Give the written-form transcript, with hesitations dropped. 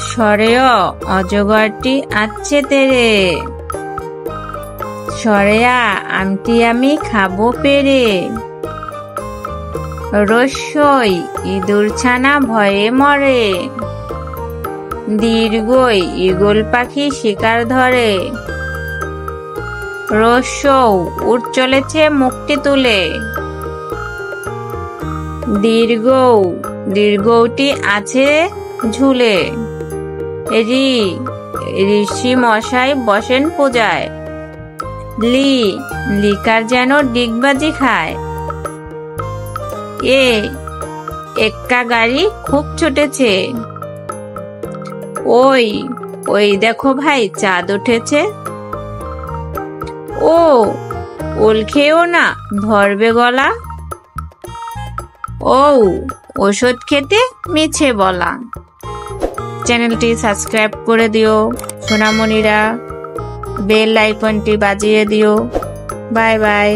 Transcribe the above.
সরেয় অজগরটি আছে তেরে, সরেয়া আমটি আমি খাবো পেরে। রস্যই ইঁদুর ছানা ভয়ে মরে, দীর্ঘই ঈগল পাখি শিকার ধরে। রস্যৌ উঠ চলেছে মুখটি তুলে, দীর্ঘৌ দীর্ঘটি আছে ঝুলে। ঋষি মশাই বসেন পূজায়, লিকার যেন ডিগবাজি খায়। এক্কা গাড়ি খুব ছুটেছে, ওই দেখো ভাই চাঁদ উঠেছে। ওল খেয়েও না ধরবে গলা, ওষুধ খেতে মিছে বলা। চ্যানেলটি সাবস্ক্রাইব করে দিও সোনামণিরা, বেল আইকনটি বাজিয়ে দিও। Bye bye.